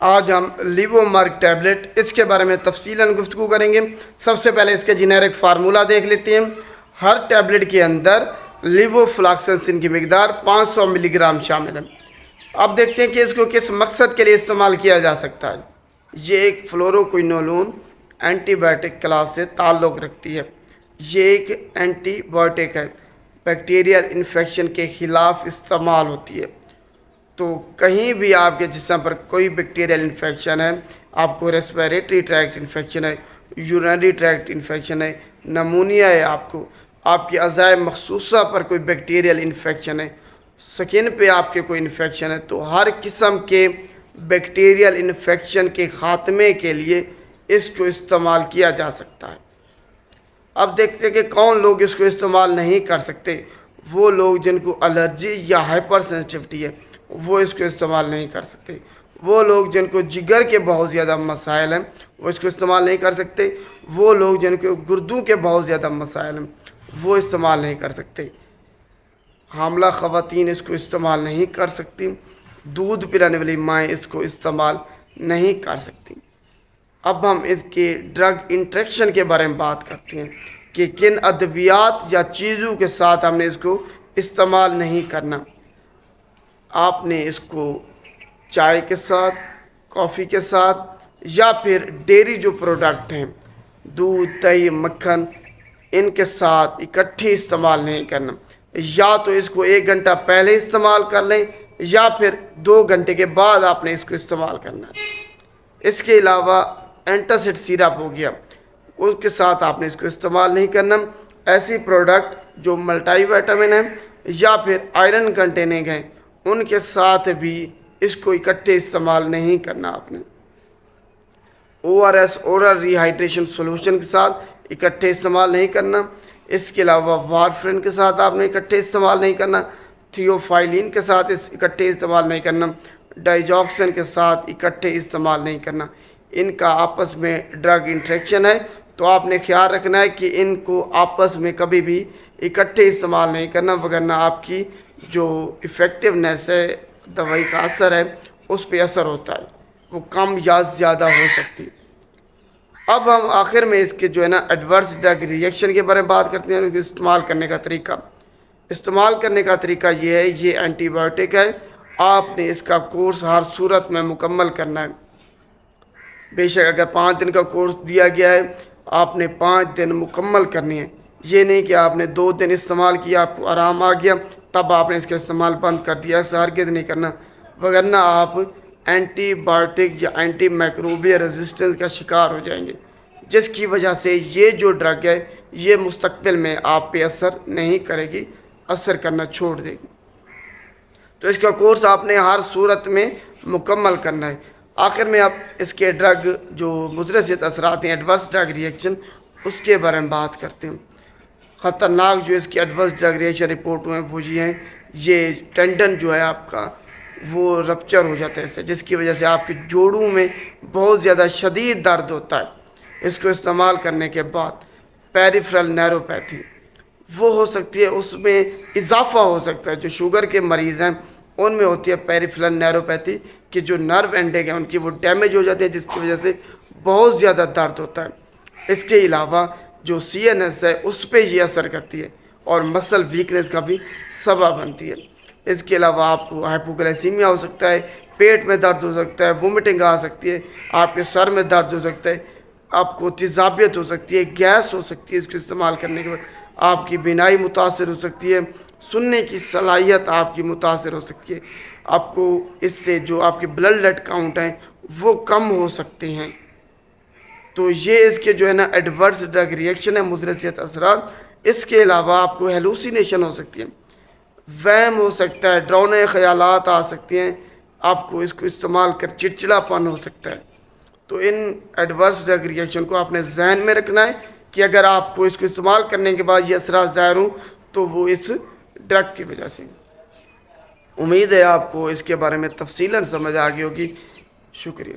آج ہم لیوومرگ ٹیبلٹ اس کے بارے میں تفصیلاً گفتگو کریں گے۔ سب سے پہلے اس کے جنیرک فارمولہ دیکھ لیتے ہیں۔ ہر ٹیبلٹ کے اندر لیووفلاکسسن کی مقدار 500 ملی گرام شامل ہے۔ اب دیکھتے ہیں کہ اس کو کس مقصد کے لیے استعمال کیا جا سکتا ہے۔ یہ ایک فلوروکوئنولون اینٹی بائیوٹک کلاس سے تعلق رکھتی ہے۔ یہ ایک اینٹی بائیوٹک ہے، بیکٹیریل انفیکشن کے خلاف استعمال ہوتی ہے۔ تو کہیں بھی آپ کے جسم پر کوئی بیکٹیریل انفیکشن ہے، آپ کو ریسپیریٹری ٹریکٹ انفیکشن ہے، یورینری ٹریکٹ انفیکشن ہے، نمونیا ہے، آپ کی اعضائے مخصوصہ پر کوئی بیکٹیریل انفیکشن ہے، سکن پہ آپ کے کوئی انفیکشن ہے، تو ہر قسم کے بیکٹیریل انفیکشن کے خاتمے کے لیے اس کو استعمال کیا جا سکتا ہے۔ اب دیکھتے ہیں کہ کون لوگ اس کو استعمال نہیں کر سکتے۔ وہ لوگ جن کو الرجی یا ہائپر سینسٹیوٹی ہے وہ اس کو استعمال نہیں کر سکتے۔ وہ لوگ جن کو جگر کے بہت زیادہ مسائل ہیں وہ اس کو استعمال نہیں کر سکتے۔ وہ لوگ جن کو گردوں کے بہت زیادہ مسائل ہیں وہ استعمال نہیں کر سکتے۔ حاملہ خواتین اس کو استعمال نہیں کر سکتی۔ دودھ پلانے والی مائیں اس کو استعمال نہیں کر سکتی۔ اب ہم اس کے ڈرگ انٹریکشن کے بارے میں بات کرتے ہیں کہ کن ادویات یا چیزوں کے ساتھ ہم نے اس کو استعمال نہیں کرنا۔ آپ نے اس کو چائے کے ساتھ، کافی کے ساتھ، یا پھر ڈیری جو پروڈکٹ ہیں، دودھ، دہی، مکھن، ان کے ساتھ اکٹھے استعمال نہیں کرنا۔ یا تو اس کو 1 گھنٹہ پہلے استعمال کر لیں یا پھر 2 گھنٹے کے بعد آپ نے اس کو استعمال کرنا ہے۔ اس کے علاوہ اینٹاسڈ سیرپ ہو گیا، اس کے ساتھ آپ نے اس کو استعمال نہیں کرنا۔ ایسی پروڈکٹ جو ملٹی وائٹامن ہیں یا پھر آئرن کنٹیننگ ہیں ان کے ساتھ بھی اس کو اکٹھے استعمال نہیں کرنا۔ آپ نے ORS اورل ری ہائیڈریشن سولوشن کے ساتھ اکٹھے استعمال نہیں کرنا۔ اس کے علاوہ وارفرین کے ساتھ آپ نے اکٹھے استعمال نہیں کرنا۔ تھیوفائلین کے ساتھ اکٹھے استعمال نہیں کرنا۔ ڈائجاکسن کے ساتھ اکٹھے استعمال نہیں کرنا۔ ان کا آپس میں ڈرگ انٹریکشن ہے تو آپ نے خیال رکھنا ہے کہ ان کو آپس میں کبھی بھی اکٹھے استعمال نہیں کرنا، وگرنہ آپ کی جو افیکٹونیس ہے، دوائی کا اثر ہے، اس پہ اثر ہوتا ہے، وہ کم یا زیادہ ہو سکتی ہے۔ اب ہم آخر میں اس کے ایڈورس ڈرگ ریئیکشن کے بارے میں بات کرتے ہیں۔ استعمال کرنے کا طریقہ، استعمال کرنے کا طریقہ یہ ہے، یہ اینٹی بائیوٹک ہے، آپ نے اس کا کورس ہر صورت میں مکمل کرنا ہے۔ بے شک اگر 5 دن کا کورس دیا گیا ہے آپ نے 5 دن مکمل کرنی ہے۔ یہ نہیں کہ آپ نے 2 دن استعمال کیا، آپ کو آرام آ گیا تب آپ نے اس کا استعمال بند کر دیا، ایسا ہرگز نہیں کرنا، وگرنہ آپ اینٹی بائیوٹک یا اینٹی مائکروبیل ریزسٹنس کا شکار ہو جائیں گے، جس کی وجہ سے یہ جو ڈرگ ہے یہ مستقبل میں آپ پہ اثر نہیں کرے گی، اثر کرنا چھوڑ دے گی۔ تو اس کا کورس آپ نے ہر صورت میں مکمل کرنا ہے۔ آخر میں آپ اس کے ڈرگ جو مضر صحت اثرات ہیں، ایڈورس ڈرگ ریئیکشن، اس کے بارے میں بات کرتے ہیں۔ خطرناک جو اس کی ایڈورس ڈرگ ریئیکشن رپورٹ ہیں وہ یہ ہیں، یہ ٹینڈن جو ہے آپ کا وہ رپچر ہو جاتا ہے اس سے، جس کی وجہ سے آپ کے جوڑوں میں بہت زیادہ شدید درد ہوتا ہے۔ اس کو استعمال کرنے کے بعد پیریفرل نیروپیتھی وہ ہو سکتی ہے، اس میں اضافہ ہو سکتا ہے۔ جو شوگر کے مریض ہیں ان میں ہوتی ہے پیریفرل نیروپیتھی کہ جو نرو اینڈنگ ہیں ان کی وہ ڈیمیج ہو جاتے ہیں، جس کی وجہ سے بہت زیادہ درد ہوتا ہے۔ اس کے علاوہ جو CNS ہے اس پہ یہ اثر کرتی ہے اور مسل ویکنس کا بھی سبب بنتی ہے۔ اس کے علاوہ آپ کو ہائپوگلائسیمیا ہو سکتا ہے، پیٹ میں درد ہو سکتا ہے، وومٹنگ آ سکتی ہے، آپ کے سر میں درد ہو سکتا ہے، آپ کو تیزابیت ہو سکتی ہے، گیس ہو سکتی ہے۔ اس کو استعمال کرنے کے بعد آپ کی بینائی متاثر ہو سکتی ہے، سننے کی صلاحیت آپ کی متاثر ہو سکتی ہے، آپ کو اس سے جو آپ کے بلڈ لیٹ کاؤنٹ ہیں وہ کم ہو سکتے ہیں۔ تو یہ اس کے ایڈورس ڈرگ ریئیکشن ہے، مضر صحت اثرات۔ اس کے علاوہ آپ کو ہیلوسینیشن ہو سکتی ہے، وہم ہو سکتا ہے، ڈراؤنے خیالات آ سکتے ہیں، آپ کو اس کو استعمال کر چڑچڑا پن ہو سکتا ہے۔ تو ان ایڈورس ڈرگ ریئیکشن کو آپ نے ذہن میں رکھنا ہے کہ اگر آپ کو اس کو استعمال کرنے کے بعد یہ اثرات ظاہر ہوں تو وہ اس ڈرگ کی وجہ سے۔ امید ہے آپ کو اس کے بارے میں تفصیلاً سمجھ آ گئی ہوگی۔ شکریہ۔